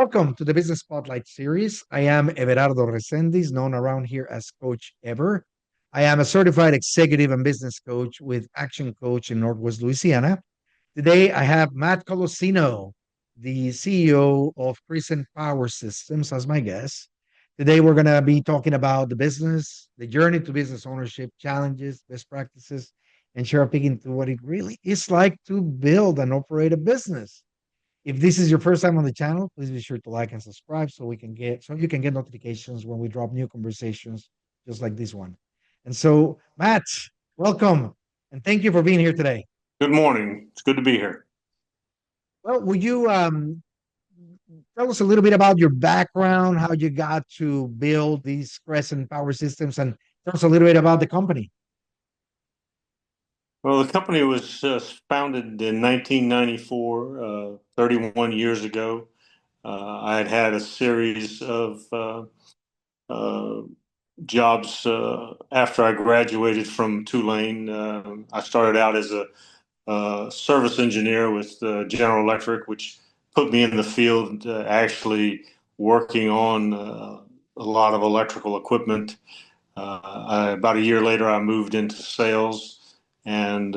Welcome to the Business Spotlight series. I am Everardo Recendiz, known around here as Coach Ever. I am a certified executive and business coach with Action Coach in Northwest Louisiana. Today, I have Matt Colosino, the CEO of Crescent Power Systems, as my guest. Today, we're going to be talking about the business, the journey to business ownership, challenges, best practices, and share a peek into what it really is like to build and operate a business. If this is your first time on the channel, please be sure to like and subscribe so you can get notifications when we drop new conversations just like this one. And so, Matt, welcome and thank you for being here today. Good morning. It's good to be here. Well, would you tell us a little bit about your background, how you got to build these Crescent Power Systems, and tell us a little bit about the company? Well, the company was founded in 1994, 31 years ago. I had had a series of uh, jobs after I graduated from Tulane. I started out as a service engineer with General Electric, which put me in the field actually working on a lot of electrical equipment. About a year later, I moved into sales, and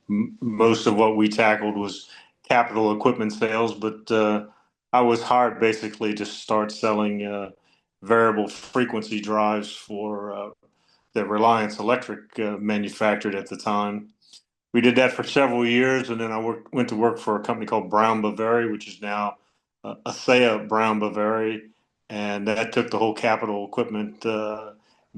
most of what we tackled was capital equipment sales. But I was hired basically to start selling variable frequency drives for that Reliance Electric manufactured at the time. We did that for several years, and then went to work for a company called Brown Boveri, which is now ASEA Brown Boveri, and that took the whole capital equipment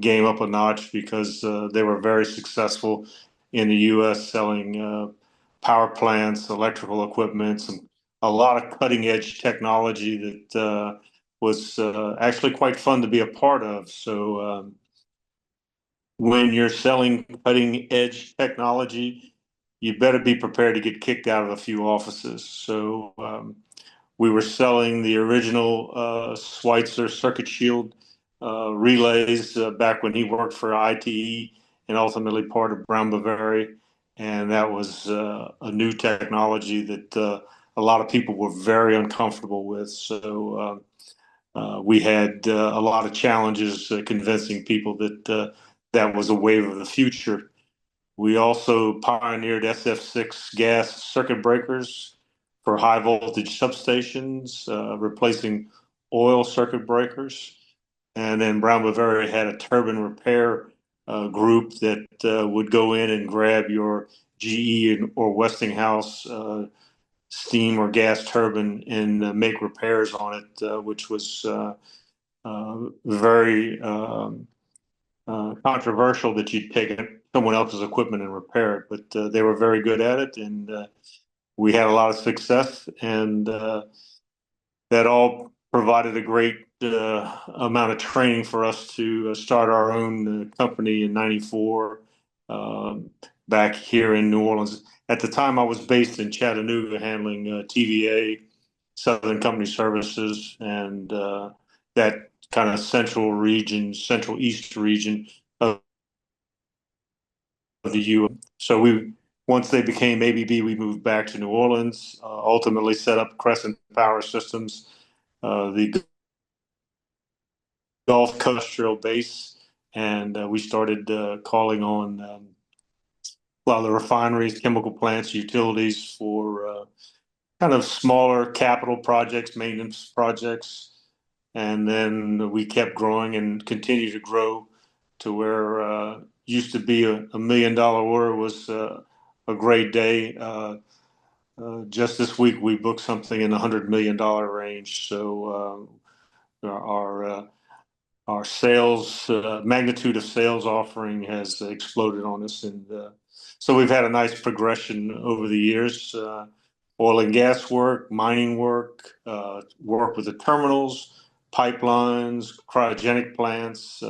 game up a notch because they were very successful in the U.S. selling power plants, electrical equipment, a lot of cutting edge technology that was actually quite fun to be a part of. So when you're selling cutting edge technology, you better be prepared to get kicked out of a few offices. So we were selling the original Schweitzer circuit shield relays back when he worked for ITE and ultimately part of Brown Boveri. And that was a new technology that a lot of people were very uncomfortable with. So we had a lot of challenges convincing people that that was a wave of the future. We also pioneered SF6 gas circuit breakers for high voltage substations, replacing oil circuit breakers. And then Brown Boveri had a turbine repair group that would go in and grab your GE or Westinghouse steam or gas turbine and make repairs on it, which was very controversial that you'd take someone else's equipment and repair it, but they were very good at it, and we had a lot of success, and that all provided a great amount of training for us to start our own company in '94 back here in New Orleans. At the time, I was based in Chattanooga handling TVA, Southern Company Services, and that kind of central east region of the U.S. So once they became ABB, we moved back to New Orleans, ultimately set up Crescent Power Systems, the Gulf Coast industrial base, and we started calling on a lot of the refineries, chemical plants, utilities for kind of smaller capital projects, maintenance projects. And then we kept growing and continued to grow to where used to be a $1 million order was a great day. Just this week, we booked something in the $100 million range. So our sales magnitude of sales offering has exploded on us, and so we've had a nice progression over the years. Oil and gas work, mining work, work with the terminals, pipelines, cryogenic plants.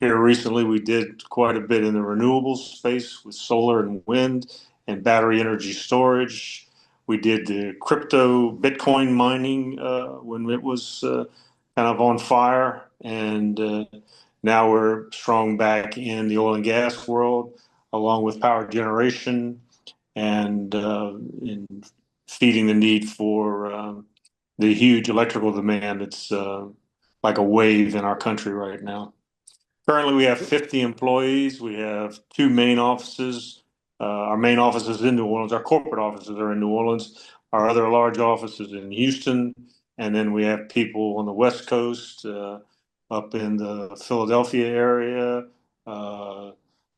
Here recently, we did quite a bit in the renewables space with solar and wind and battery energy storage. We did the crypto Bitcoin mining when it was kind of on fire, and now we're strong back in the oil and gas world, along with power generation and in feeding the need for the huge electrical demand. It's like a wave in our country right now. Currently, we have 50 employees. We have two main offices. Our main office is in New Orleans. Our corporate offices are in New Orleans. Our other large office is in Houston. And then we have people on the West Coast, up in the Philadelphia area. Uh,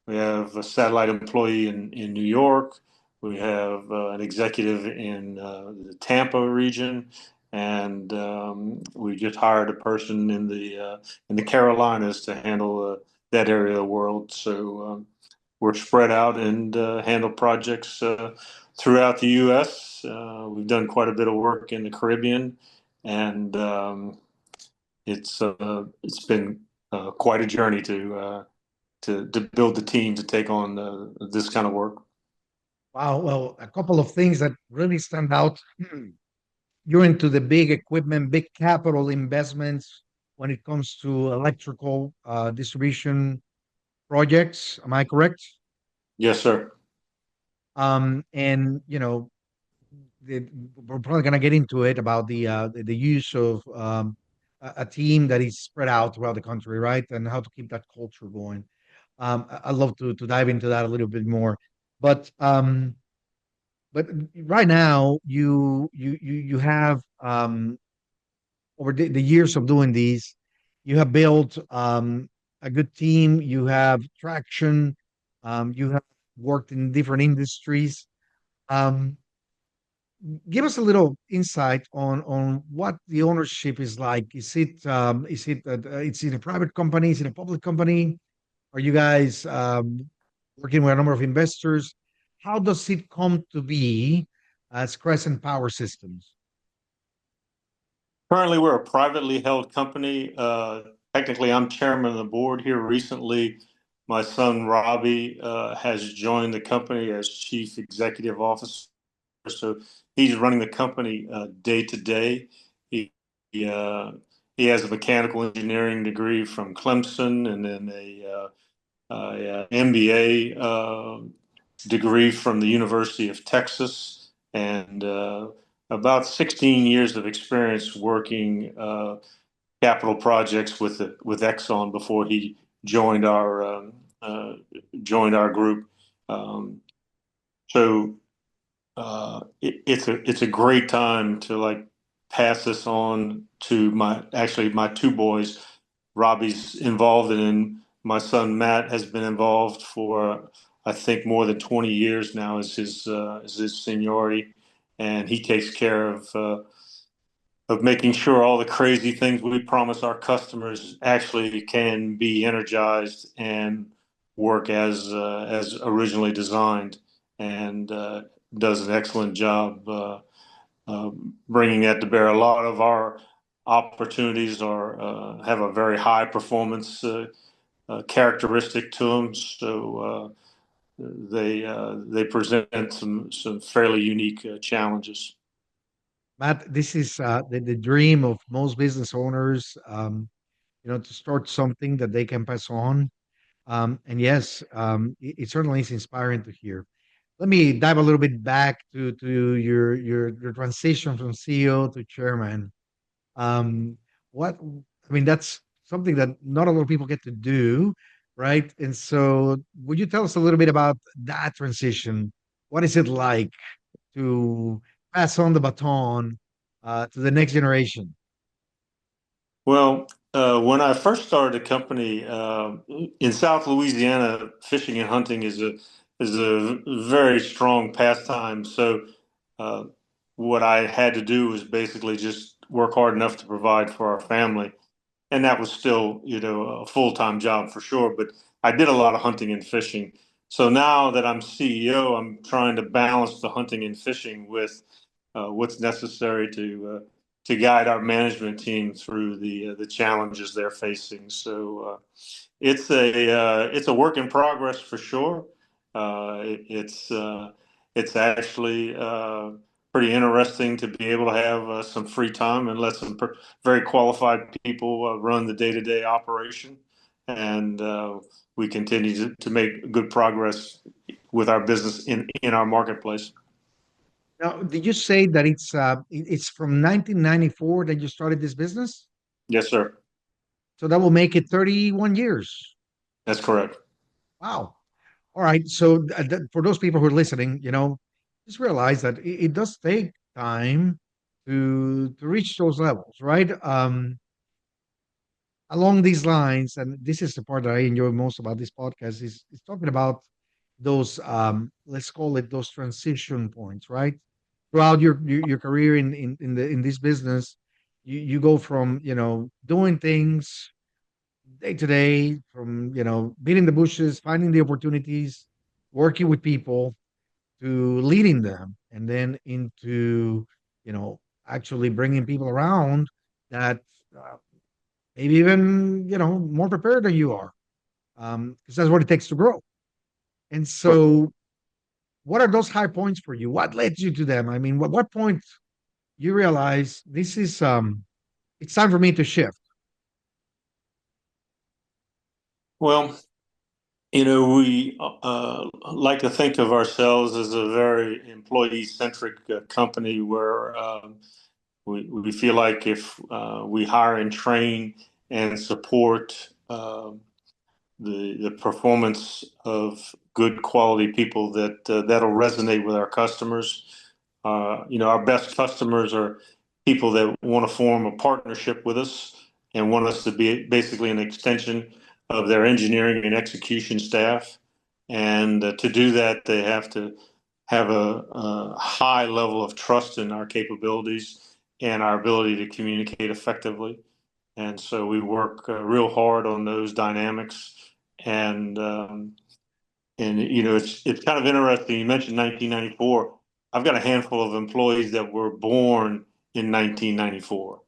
we have a satellite employee in New York. We have an executive in the Tampa region. And we just hired a person in the Carolinas to handle that area of the world. So we're spread out and handle projects throughout the U.S. We've done quite a bit of work in the Caribbean, and it's been quite a journey to build the team to take on this kind of work. Wow. Well, a couple of things that really stand out. You're into the big equipment, big capital investments when it comes to electrical distribution projects. Am I correct? Yes, sir. And the, we're probably going to get into it about the use of a team that is spread out throughout the country, right? And how to keep that culture going. I'd love to dive into that a little bit more, but um, but right now you have over the years of doing these, you have built a good team. You have traction. You have worked in different industries. Um, Give us a little insight on what the ownership is like. Is it a private company? Is it a public company? Are you guys working with a number of investors? How does it come to be as Crescent Power Systems? Currently, we're a privately held company. Technically, I'm chairman of the board here. Recently, my son Robbie has joined the company as chief executive officer. So he's running the company day to day. He he, uh, he has a mechanical engineering degree from Clemson, and then a MBA degree from the University of Texas, and about 16 years of experience working capital projects with Exxon before he joined uh, our group. Um, so it's a great time to like pass this on to my two boys. Robbie's involved in my son Matt has been involved for I think more than 20 years now as his seniority, and he takes care of making sure all the crazy things we promise our customers actually can be energized and work as originally designed, and does an excellent job uh, bringing that to bear. A lot of our opportunities are have a very high performance characteristic to them, so they present some fairly unique challenges. Matt, this is the dream of most business owners, to start something that they can pass on. And yes, it certainly is inspiring to hear. Let me dive a little bit back to your transition from CEO to chairman. What I mean, that's something that not a lot of people get to do, right? And so, would you tell us a little bit about that transition? What is it like to pass on the baton to the next generation? Well, when I first started the company in South Louisiana, fishing and hunting is a very strong pastime. So, uh, what I had to do was basically just work hard enough to provide for our family, and that was still, a full-time job for sure. But I did a lot of hunting and fishing. So now that I'm CEO, I'm trying to balance the hunting and fishing with what's necessary to guide our management team through the challenges they're facing. So it's a work in progress for sure. It's actually pretty interesting to be able to have some free time and let some very qualified people run the day-to-day operation, and we continue to make good progress with our business in our marketplace. Now, did you say that it's from 1994 that you started this business? Yes, sir. So that will make it 31 years. That's correct. Wow. All right. So for those people who are listening, just realize that it does take time to reach those levels, right? Along these lines, and this is the part that I enjoy most about this podcast is talking about those let's call it those transition points, right? Throughout your career in this business, you go from doing things day to day, from beating the bushes, finding the opportunities, working with people, to leading them, and then into you know actually bringing people around that uh, maybe even more prepared than you are, because that's what it takes to grow. And so, what are those high points for you? What led you to them? I mean, what point you realize this is it's time for me to shift? Well, we like to think of ourselves as a very employee-centric company where we feel like if we hire and train and support the performance of good quality people that'll resonate with our customers. Our best customers are people that want to form a partnership with us and want us to be basically an extension of their engineering and execution staff. And to do that, they have to have a high level of trust in our capabilities and our ability to communicate effectively. And so we work real hard on those dynamics. And it's kind of interesting. You mentioned 1994. I've got a handful of employees that were born in 1994.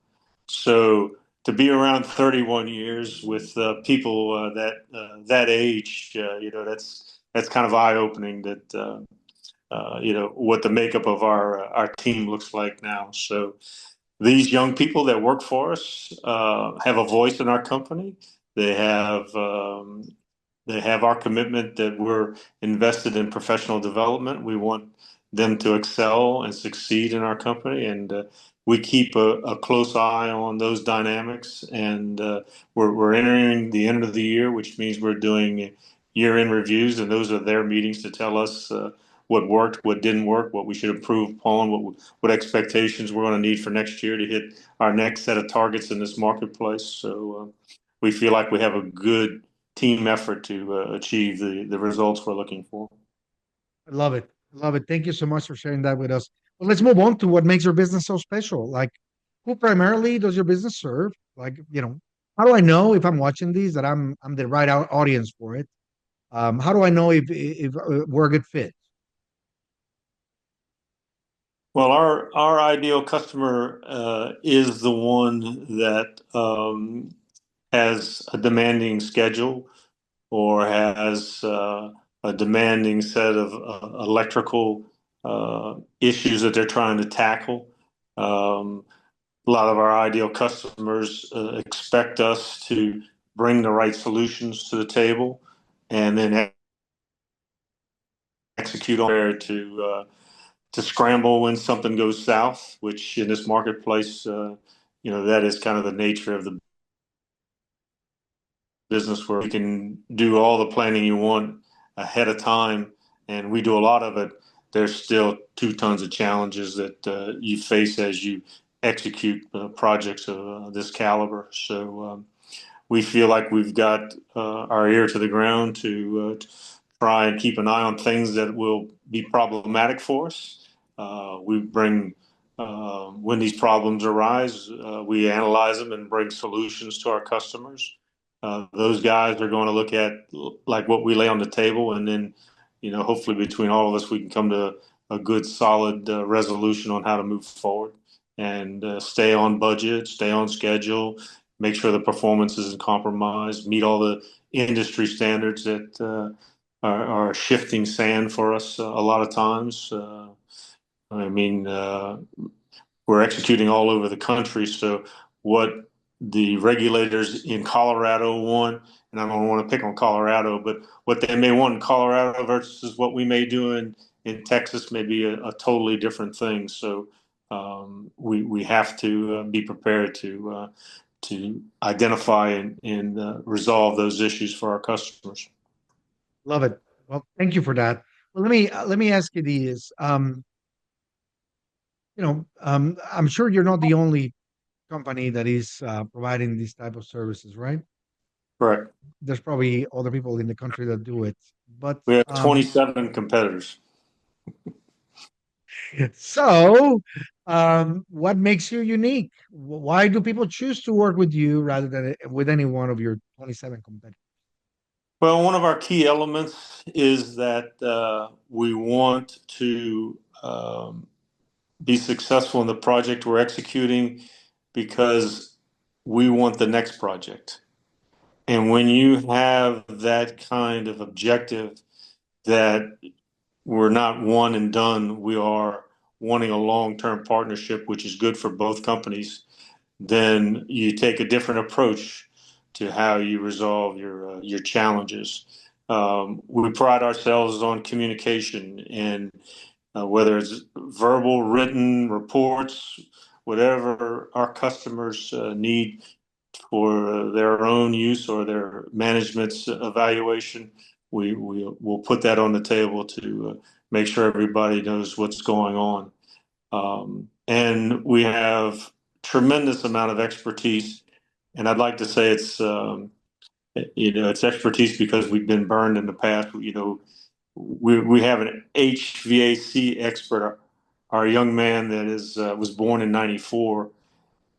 So to be around 31 years with people that age, that's kind of eye opening. That what the makeup of our team looks like now. So these young people that work for us have a voice in our company. They have they have our commitment that we're invested in professional development. We want them to excel and succeed in our company, and we keep a close eye on those dynamics. And we're entering the end of the year, which means we're doing year-end reviews, and those are their meetings to tell us what worked, what didn't work, what we should improve upon, what expectations we're going to need for next year to hit our next set of targets in this marketplace. So we feel like we have a good team effort to achieve the results we're looking for. I love it. I love it. Thank you so much for sharing that with us. Well, let's move on to what makes your business so special. Like, who primarily does your business serve? Like, how do I know if I'm watching these that I'm the right audience for it? How do I know if we're a good fit? Well, our ideal customer is the one that has a demanding schedule or has a demanding set of electrical issues that they're trying to tackle. A lot of our ideal customers expect us to bring the right solutions to the table and then execute on there to scramble when something goes south, which in this marketplace, that is kind of the nature of the business where you can do all the planning you want ahead of time, and we do a lot of it. There's still 2 tons of challenges that you face as you execute projects of this caliber. So we feel like we've got our ear to the ground to try and keep an eye on things that will be problematic for us. We bring when these problems arise, we analyze them and bring solutions to our customers. Those guys are going to look at like what we lay on the table, and then hopefully between all of us, we can come to a good, solid resolution on how to move forward and stay on budget, stay on schedule, make sure the performance isn't compromised, meet all the industry standards that are shifting sand for us a lot of times. I mean, we're executing all over the country. So what the regulators in Colorado want, and I don't want to pick on Colorado, but what they may want in Colorado versus what we may do in Texas may be a totally different thing. So we have to be prepared to identify and resolve those issues for our customers. Love it. Well, thank you for that. Well, let me ask you this. I'm sure you're not the only company that is providing these type of services, right? Correct. There's probably other people in the country that do it. But We have 27 competitors. so, what makes you unique? Why do people choose to work with you rather than with any one of your 27 competitors? Well, one of our key elements is that we want to be successful in the project we're executing because we want the next project. And when you have that kind of objective that we're not one and done, we are wanting a long-term partnership, which is good for both companies, then you take a different approach to how you resolve your challenges. We pride ourselves on communication, and whether it's verbal, written reports, whatever our customers need for their own use or their management's evaluation, we will put that on the table to make sure everybody knows what's going on. And we have tremendous amount of expertise, and I'd like to say it's expertise because we've been burned in the past. We have an HVAC expert. Our young man that was born in '94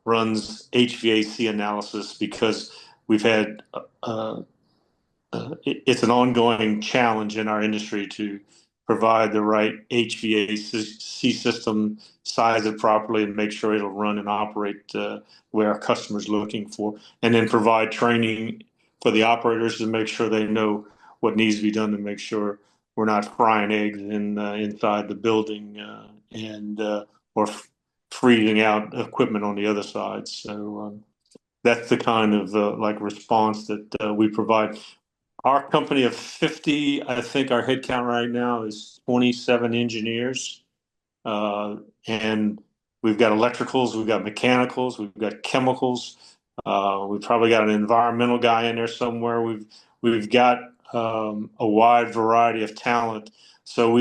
runs HVAC analysis because we've had it's an ongoing challenge in our industry to provide the right HVAC system, size it properly, and make sure it'll run and operate where our customers are looking for, and then provide training for the operators to make sure they know what needs to be done to make sure we're not frying eggs inside the building and or freezing out equipment on the other side. So that's the kind of like response that we provide. Our company of 50, I think our headcount right now is 27 engineers. And we've got electricals, we've got mechanicals, we've got chemicals. We've probably got an environmental guy in there somewhere. We've got a wide variety of talent. So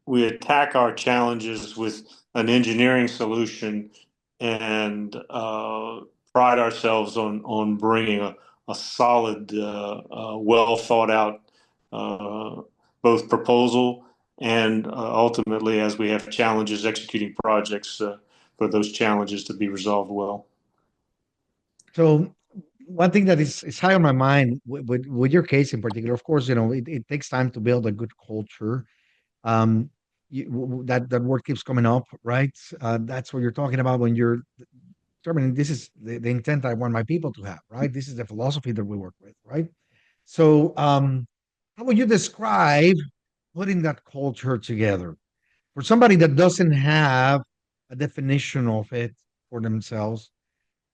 we attack our challenges with an engineering solution and pride ourselves on bringing a solid, well thought out both proposal and ultimately, as we have challenges executing projects, for those challenges to be resolved well. So, one thing that is high on my mind with your case in particular, of course, it takes time to build a good culture. Um, that word keeps coming up, right? That's what you're talking about when you're determining this is the intent I want my people to have, right? This is the philosophy that we work with, right? So, how would you describe putting that culture together for somebody that doesn't have a definition of it for themselves?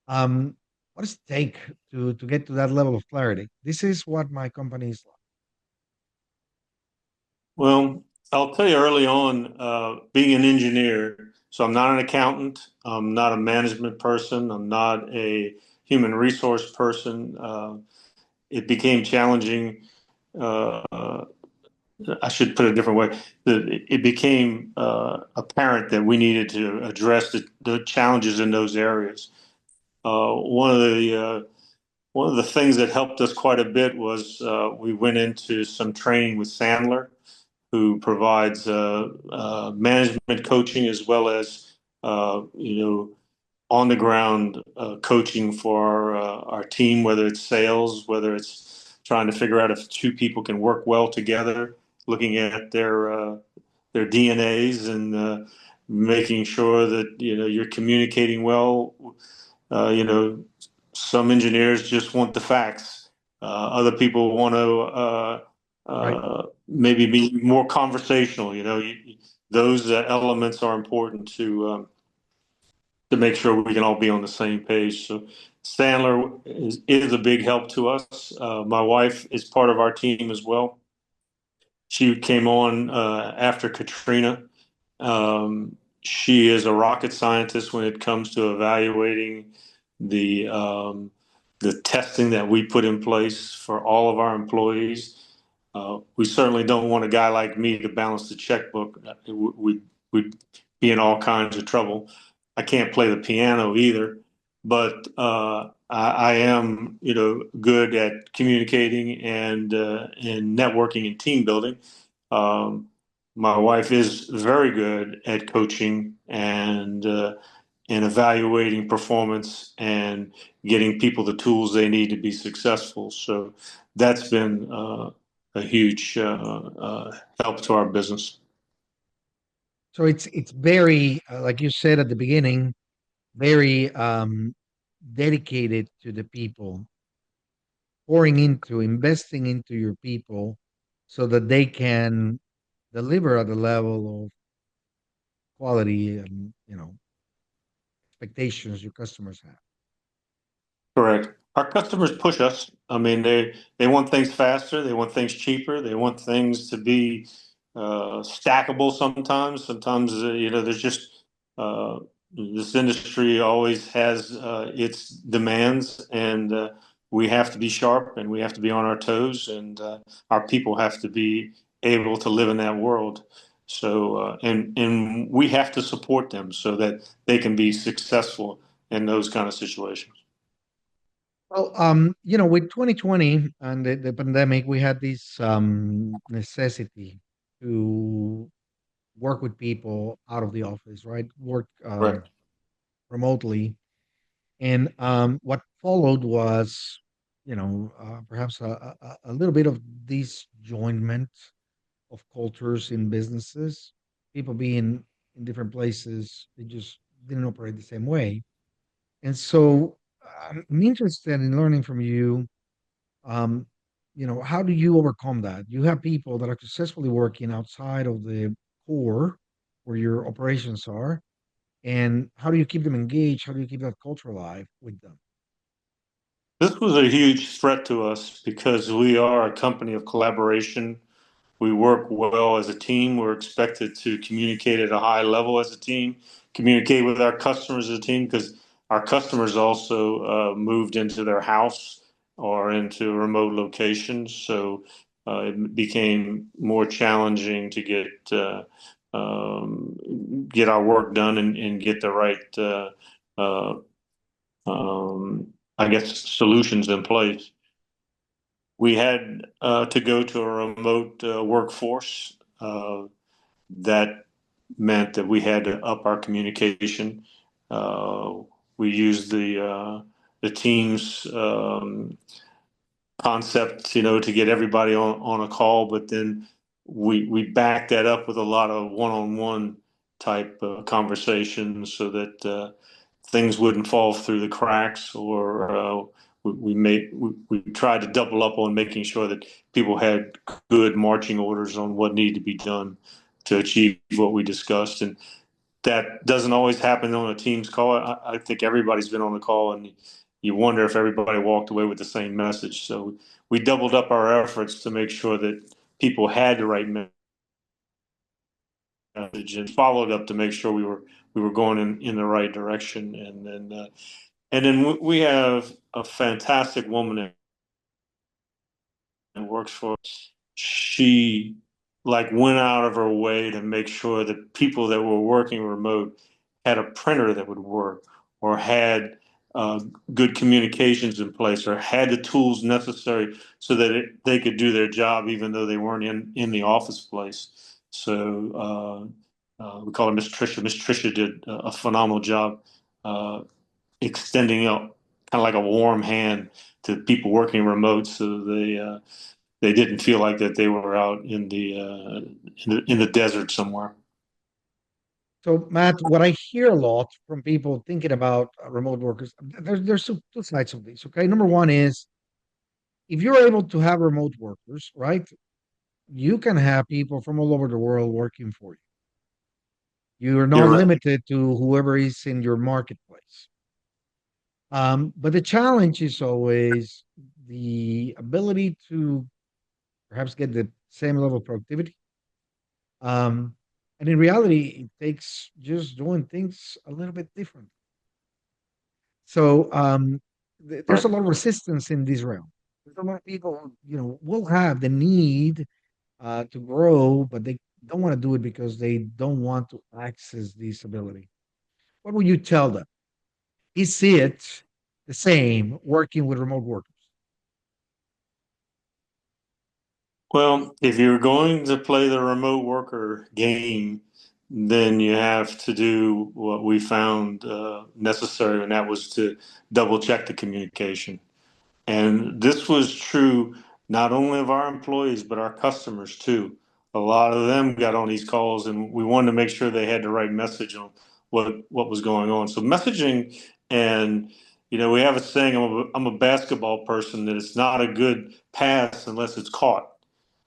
Um, what does it take to get to that level of clarity? This is what my company is like. Well, I'll tell you early on, being an engineer, so I'm not an accountant, I'm not a management person, I'm not a human resource person. It became challenging. Uh, I should put it a different way. It became apparent that we needed to address the challenges in those areas. One of the things that helped us quite a bit was we went into some training with Sandler, who provides management coaching as well as on the ground coaching for our team, whether it's sales, whether it's trying to figure out if two people can work well together, looking at their DNAs and making sure that you're communicating well. You know, some engineers just want the facts. Other people want to Right. maybe be more conversational. Those elements are important to make sure we can all be on the same page. So Sandler is a big help to us. My wife is part of our team as well. She came on after Katrina. She is a rocket scientist when it comes to evaluating the the testing that we put in place for all of our employees. We certainly don't want a guy like me to balance the checkbook. We'd be in all kinds of trouble. I can't play the piano either, but I am, good at communicating and networking and team building. Um, my wife is very good at coaching and evaluating performance and getting people the tools they need to be successful. So that's been a huge help to our business. So it's very, like you said at the beginning, very dedicated to the people, pouring into, investing into your people so that they can deliver at the level of quality and, expectations your customers have. Correct. Our customers push us. I mean, they want things faster. They want things cheaper. They want things to be stackable. Sometimes, there's just this industry always has its demands, and we have to be sharp and we have to be on our toes, and our people have to be able to live in that world. So, and we have to support them so that they can be successful in those kind of situations. Well, with 2020 and the pandemic, we had this necessity to work with people out of the office, right? Work Correct. remotely. And what followed was, perhaps a little bit of disjointment of cultures in businesses. People being in different places, they just didn't operate the same way. And so I'm interested in learning from you. Um, how do you overcome that? You have people that are successfully working outside of the core where your operations are, and how do you keep them engaged? How do you keep that culture alive with them? This was a huge threat to us because we are a company of collaboration. We work well as a team. We're expected to communicate at a high level as a team, communicate with our customers as a team because our customers also moved into their house or into remote locations. So it became more challenging to get our work done and get the right uh, I guess, solutions in place. We had to go to a remote workforce. That meant that we had to up our communication. Uh, we used the Teams concept, to get everybody on a call, but then we backed that up with a lot of one-on-one type conversations so that things wouldn't fall through the cracks, or we tried to double up on making sure that people had good marching orders on what needed to be done to achieve what we discussed. And that doesn't always happen on a Teams call. I think everybody's been on the call, and you wonder if everybody walked away with the same message. So we doubled up our efforts to make sure that people had the right message, and followed up to make sure we were going in the right direction. And then we have a fantastic woman that works for us. She like went out of her way to make sure that people that were working remote had a printer that would work, or had uh, good communications in place, or had the tools necessary so that they could do their job even though they weren't in the office place. So we call her Miss Tricia. Miss Tricia did a phenomenal job uh, extending out kind of like a warm hand to people working remote, so they didn't feel like that they were out in the desert somewhere. So, Matt, what I hear a lot from people thinking about remote workers, there's two sides of this. Okay, number one is if you're able to have remote workers, right? You can have people from all over the world working for you. You're not You're right. limited to whoever is in your marketplace. But the challenge is always the ability to perhaps get the same level of productivity. Um, and in reality, it takes just doing things a little bit different. So there's a Right. lot of resistance in this realm. There's a lot of people, will have the need to grow, but they don't want to do it because they don't want to access this ability. What would you tell them? Is it the same working with remote workers? Well, if you're going to play the remote worker game, then you have to do what we found necessary, and that was to double check the communication. And this was true not only of our employees, but our customers too. A lot of them got on these calls, and we wanted to make sure they had the right message on what was going on. So messaging, and we have a saying. I'm a basketball person that it's not a good pass unless it's caught.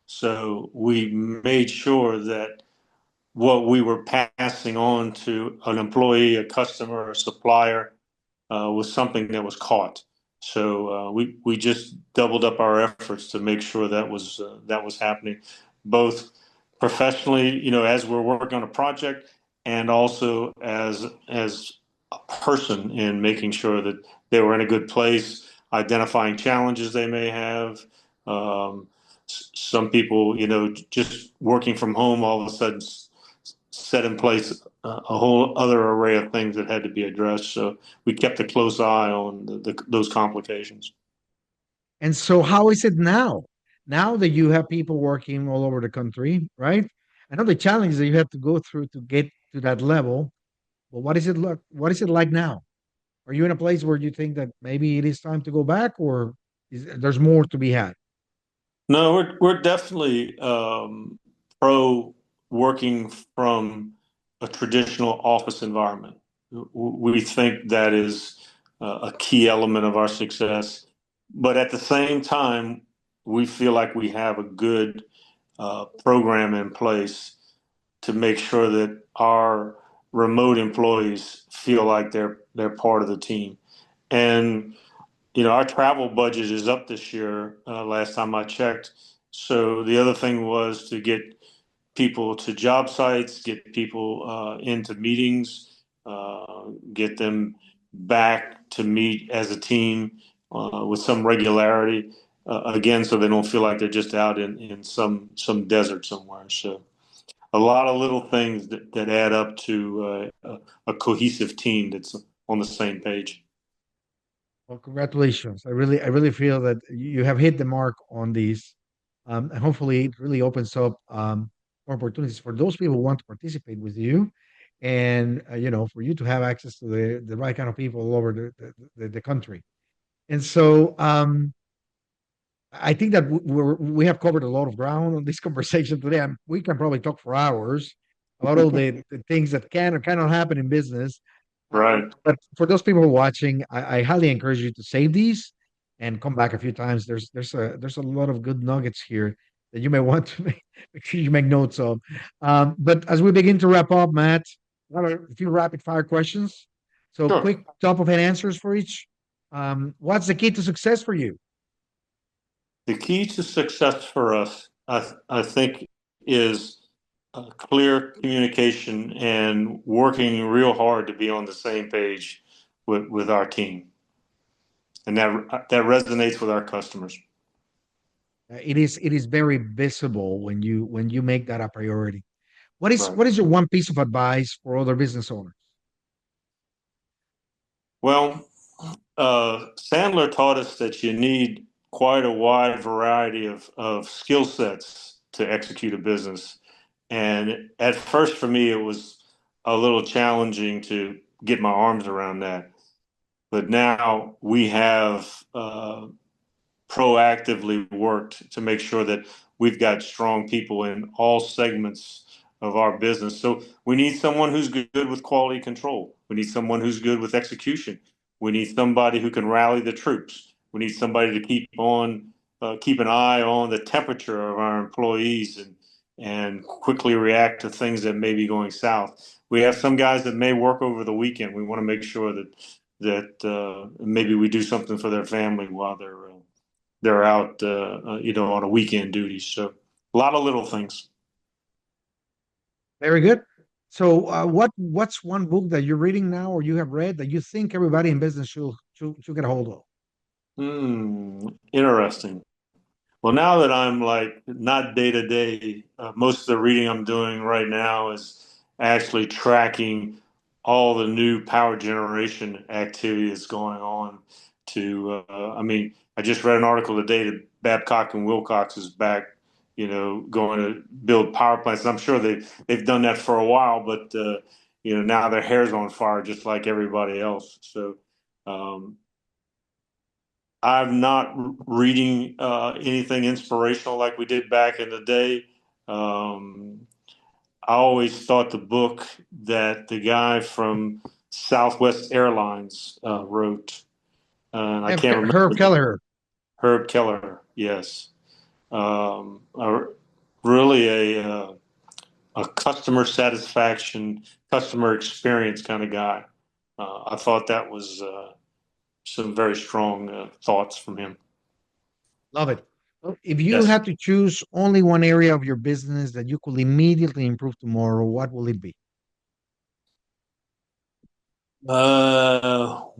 So we made sure that what we were passing on to an employee, a customer, a supplier, was something that was caught. So we just doubled up our efforts to make sure that was happening, both professionally, as we're working on a project, and also as a person in making sure that they were in a good place, identifying challenges they may have. Um, some people, just working from home, all of a sudden set in place a whole other array of things that had to be addressed. So we kept a close eye on those complications. And so, how is it now? Now that you have people working all over the country, right? I know the challenge that you have to go through to get to that level, but what is it look? What is it like now? Are you in a place where you think that maybe it is time to go back, or there's more to be had? No, we're definitely pro working from a traditional office environment. We think that is a key element of our success. But at the same time, we feel like we have a good program in place to make sure that our remote employees feel like they're part of the team. And our travel budget is up this year. Last time I checked. So the other thing was to get people to job sites, get people into meetings, get them back to meet as a team with some regularity. Again, so they don't feel like they're just out in some desert somewhere. So a lot of little things that add up to a cohesive team that's on the same page. Well, congratulations. I really feel that you have hit the mark on these. And hopefully it really opens up more opportunities for those people who want to participate with you. And, for you to have access to the right kind of people all over the country. And so I think that we have covered a lot of ground on this conversation today. And we can probably talk for hours about all the things that can or cannot happen in business. Right. But for those people who are watching, I highly encourage you to save these and come back a few times. There's a lot of good nuggets here that you may want to make sure you make notes of. But as we begin to wrap up, Matt, I have a few rapid fire questions. So Sure. quick top of head answers for each. What's the key to success for you? The key to success for us, I think, is clear communication and working real hard to be on the same page with our team, and that resonates with our customers. It is very visible when you make that a priority. What is Right. what is your one piece of advice for other business owners? Well, Sandler taught us that you need quite a wide variety of skill sets to execute a business. And at first, for me, it was a little challenging to get my arms around that. But now we have proactively worked to make sure that we've got strong people in all segments of our business. So we need someone who's good with quality control. We need someone who's good with execution. We need somebody who can rally the troops. We need somebody to keep an eye on the temperature of our employees and quickly react to things that may be going south. We have some guys that may work over the weekend. We want to make sure that maybe we do something for their family while they're out, on a weekend duty. So A lot of little things. Very good. So, what's one book that you're reading now, or you have read that you think everybody in business should get a hold of? Interesting. Well, now that I'm like not day to day, most of the reading I'm doing right now is actually tracking all the new power generation activity that's going on. I mean, I just read an article today that Babcock and Wilcox is back, going to build power plants. I'm sure they've done that for a while, but now their hair's on fire just like everybody else. So. Um, I'm not reading anything inspirational like we did back in the day. Um, I always thought the book that the guy from Southwest Airlines wrote, and I can't remember Herb his name, Kelleher. Herb Keller, yes, a, really a customer satisfaction, customer experience kind of guy. I thought that was some very strong thoughts from him. Love it. Well, if you Yes. had to choose only one area of your business that you could immediately improve tomorrow, what will it be? Well,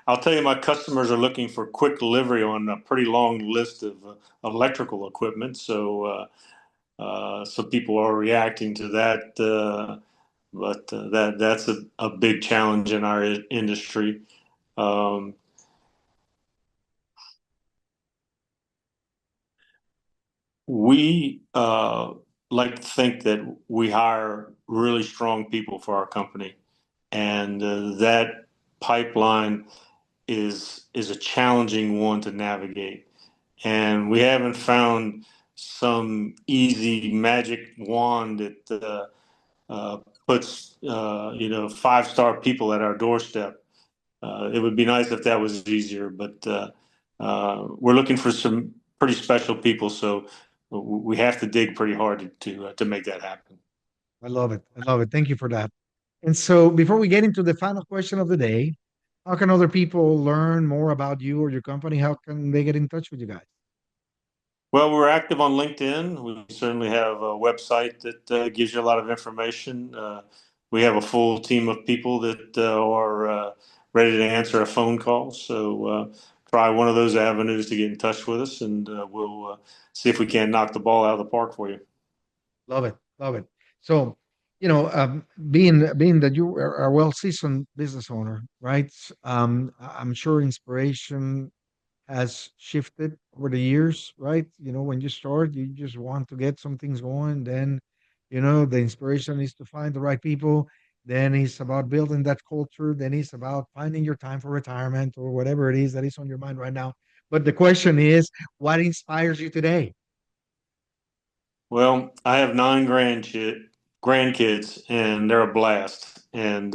I'll tell you, my customers are looking for quick delivery on a pretty long list of electrical equipment. So people are reacting to that. But that's a big challenge in our industry. Um, we like to think that we hire really strong people for our company, and that pipeline is a challenging one to navigate. And we haven't found some easy magic wand that puts 5-star people at our doorstep. It would be nice if that was easier, but we're looking for some pretty special people, so we have to dig pretty hard to make that happen. I love it. I love it. Thank you for that. And so, before we get into the final question of the day, how can other people learn more about you or your company? How can they get in touch with you guys? Well, we're active on LinkedIn. We certainly have a website that gives you a lot of information. We have a full team of people that are ready to answer a phone call. So try one of those avenues to get in touch with us, and we'll see if we can't knock the ball out of the park for you. Love it. Love it. So, being that you are a well-seasoned business owner, right? I'm sure inspiration has shifted over the years, right? When you start, you just want to get some things going. Then, the inspiration is to find the right people. Then it's about building that culture. Then it's about finding your time for retirement or whatever it is that is on your mind right now. But the question is, what inspires you today? Well, I have 9 grandkids, and they're a blast. And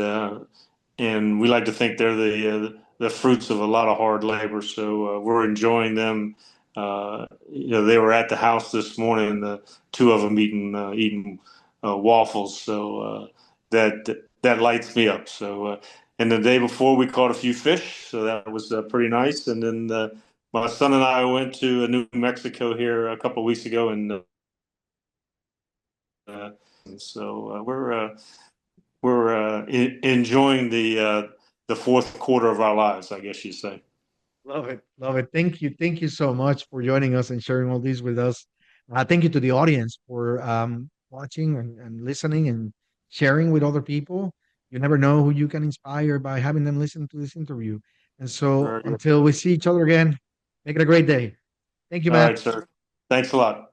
we like to think they're the fruits of a lot of hard labor. So we're enjoying them. They were at the house this morning, the two of them eating waffles. So that lights me up. So and the day before we caught a few fish, so that was pretty nice. And then my son and I went to New Mexico here a couple of weeks ago, and uh, so we're enjoying the fourth quarter of our lives, I guess you say. Love it. Love it. Thank you. Thank you so much for joining us and sharing all these with us. Thank you to the audience for watching and listening and sharing with other people. You never know who you can inspire by having them listen to this interview. And so Very good. until we see each other again, make it a great day. Thank you, All Matt. right, sir. Thanks a lot.